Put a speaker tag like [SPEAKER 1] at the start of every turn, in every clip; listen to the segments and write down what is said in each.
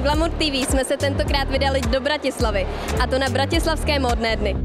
[SPEAKER 1] Glamour TV jsme se tentokrát vydali do Bratislavy, a to na Bratislavské módné dny.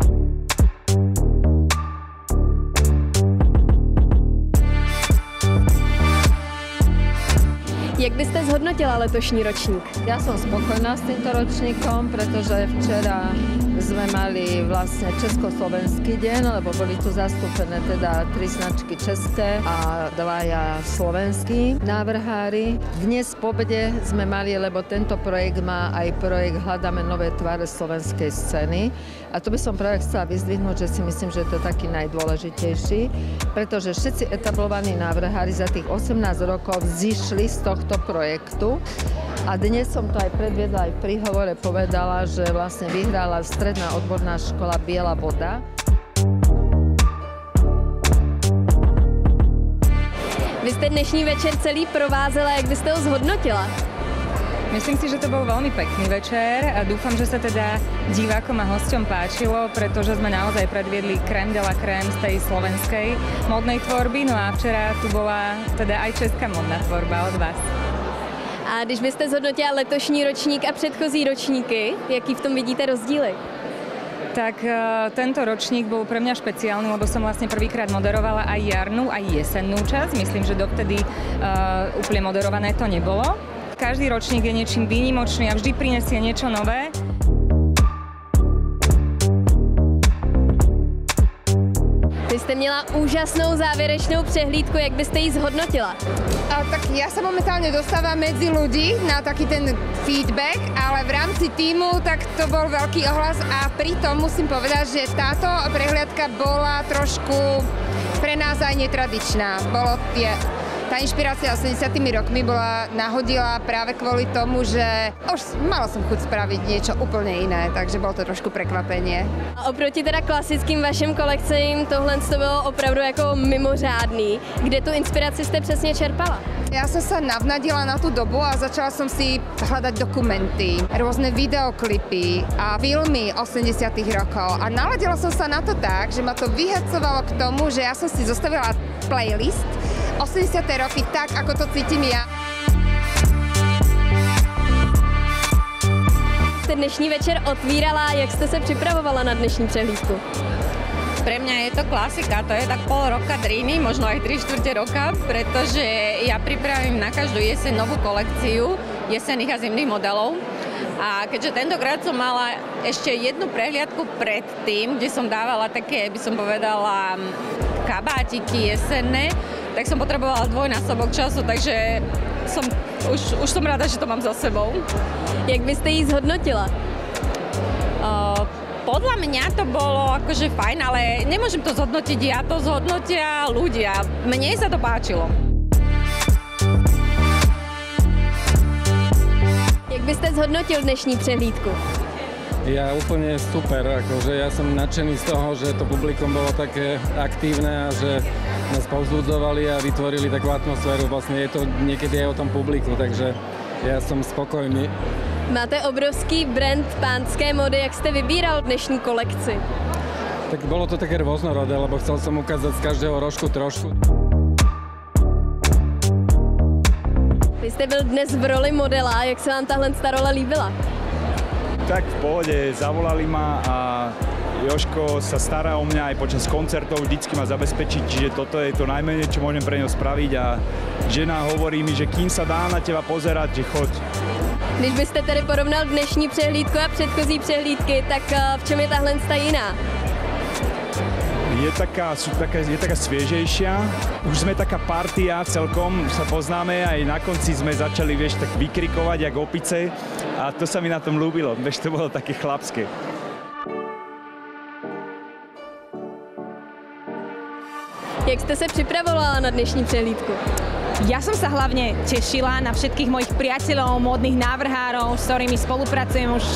[SPEAKER 1] Jak byste zhodnotila letošní ročník?
[SPEAKER 2] Ja som spokojná s týmto ročníkom, pretože včera sme mali vlastne Československý deň, lebo boli tu zastúpené teda 3 značky české a 2 slovenskí návrhári. Dnes po obede sme mali, lebo tento projekt má aj projekt Hľadáme nové tváre slovenskej scény. A to by som práve chcela vyzdvihnúť, že si myslím, že to je taký najdôležitejší, pretože všetci etablovaní návrhári za tých 18 rokov zišli z tohto projektu. A dnes som to aj predviedla, aj pri hovore povedala, že vlastne vyhrala stredná odborná škola Biela voda.
[SPEAKER 1] Vy jste dnešní večer celý provázela, jak byste ho zhodnotila?
[SPEAKER 3] Myslím si, že to bol veľmi pekný večer a dúfam, že sa teda divákom a hosťom páčilo, pretože sme naozaj predviedli crème de la crème z tej slovenskej módnej tvorby, no a včera tu bola teda aj česká módna tvorba od vás.
[SPEAKER 1] A když byste zhodnotila letošní ročník a předchozí ročníky, jaký v tom vidíte rozdíly?
[SPEAKER 3] Tak tento ročník bol pre mňa špeciálny, lebo som vlastne prvýkrát moderovala aj jarnú, aj jesennú časť. Myslím, že dovtedy úplne moderované to nebolo. Každý ročník je niečím výnimočný a vždy prinesie niečo nové.
[SPEAKER 1] Vy jste měla úžasnou závěrečnou přehlídku, jak byste ji zhodnotila?
[SPEAKER 4] Tak ja sa momentálne dostávam medzi ľudí na taký ten feedback, ale v rámci tímu tak to bol veľký ohlas a pritom musím povedať, že táto prehliadka bola trošku pre nás aj netradičná. Tá inšpirácia 80. rokmi bola nahodila práve kvôli tomu, že už mala som chuť spraviť niečo úplne iné, takže bolo to trošku prekvapenie.
[SPEAKER 1] A oproti teda klasickým vašim kolekcím, tohle to bylo opravdu jako mimořádný. Kde tu inspiraci jste přesně čerpala?
[SPEAKER 4] Ja som sa navnadila na tú dobu a začala som si hľadať dokumenty, rôzne videoklipy a filmy 80. rokov. A naladila som sa na to tak, že ma to vyhecovalo k tomu, že ja som si zostavila playlist 80. roky tak, ako to cítim ja.
[SPEAKER 1] Jste dnešní večer otvírala, jak jste se připravovala na dnešní přehlídku?
[SPEAKER 5] Pre mňa je to klasika, to je tak pol roka dríny, možno aj 3/4 roka, pretože ja pripravím na každú jeseň novú kolekciu jesenných a zimných modelov. A keďže tentokrát som mala ešte jednu prehliadku predtým, kde som dávala také, by som povedala, kabátiky jesenné, tak som potrebovala dvojnásobok času, takže už som rada, že to mám za sebou.
[SPEAKER 1] Jak byste ji zhodnotila?
[SPEAKER 5] Podľa mňa to bolo akože fajn, ale nemôžem to zhodnotiť ja, to zhodnotia ľudia. Mne sa to páčilo.
[SPEAKER 1] Jak byste zhodnotil dnešní přehlídku?
[SPEAKER 6] Ja úplne super, akože ja som nadšený z toho, že to publikum bolo také aktívne a že nás povzbudzovali a vytvorili takú atmosféru. Vlastne je to niekedy aj o tom publiku, takže ja som spokojný.
[SPEAKER 1] Máte obrovský brand pánské mody, jak jste vybíral dnešní kolekci?
[SPEAKER 6] Tak bolo to také rôznorodé, lebo chcel som ukázať z každého rožku trošku.
[SPEAKER 1] Vy jste byl dnes v roli modela, jak se vám tahle role líbila?
[SPEAKER 7] Tak v pohode, zavolali ma a Jožko sa stará o mňa aj počas koncertov, vždycky ma zabezpečí, čiže toto je to najmenej, čo môžem pre ňo spraviť a žena hovorí mi, že kým sa dá na teba pozerať, že choď.
[SPEAKER 1] Když byste tedy porovnal dnešní přehlídku a předchozí přehlídky, tak v čem je tahle jiná?
[SPEAKER 7] Je taká sviežejšia. Už sme taká partia, celkom sa poznáme, aj na konci sme začali, vieš, tak vykrikovať jak opice a to sa mi na tom ľúbilo, vieš, to bolo také chlapské.
[SPEAKER 1] Jak jste se připravovala na dnešní přehlídku?
[SPEAKER 3] Ja som sa hlavne tešila na všetkých mojich priateľov, módnych návrhárov, s ktorými spolupracujem už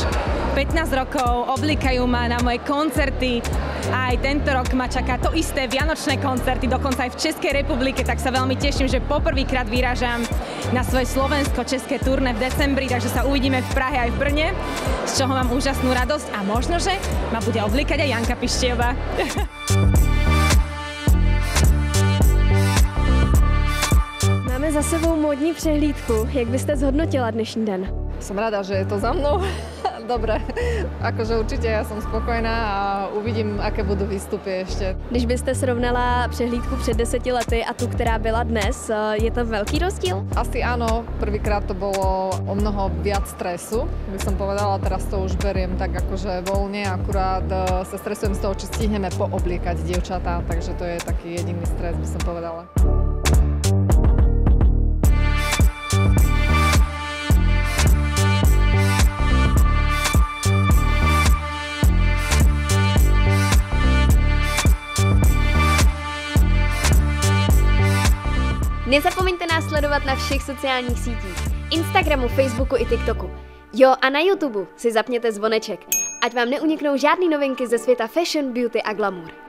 [SPEAKER 3] 15 rokov, oblíkajú ma na moje koncerty. A aj tento rok ma čaká to isté vianočné koncerty, dokonca aj v Českej republike, tak sa veľmi teším, že poprvýkrát vyrážam na svoje slovensko-české turné v decembri, takže sa uvidíme v Prahe aj v Brne, z čoho mám úžasnú radosť a možno, že ma bude oblíkať aj Janka Pištiová.
[SPEAKER 1] Máme za sebou módní přehlídku. Jak byste zhodnotila dnešní den?
[SPEAKER 8] Som rada, že je to za mnou. Dobre, akože určite ja som spokojná a uvidím, aké budú výstupy ešte.
[SPEAKER 1] Když byste srovnala přehlídku před 10 lety a tu, která byla dnes, je to velký rozdíl?
[SPEAKER 8] Asi áno, prvýkrát to bolo o mnoho viac stresu, by som povedala, teraz to už beriem tak akože voľne, akurát sa stresujem z toho, či stihneme poobliekať dievčatá, takže to je taký jediný stres, by som povedala.
[SPEAKER 1] Nezapomeňte nás sledovat na všech sociálních sítích. Instagramu, Facebooku i TikToku. Jo, a na YouTube si zapněte zvoneček, ať vám neuniknou žádný novinky ze světa fashion, beauty a glamour.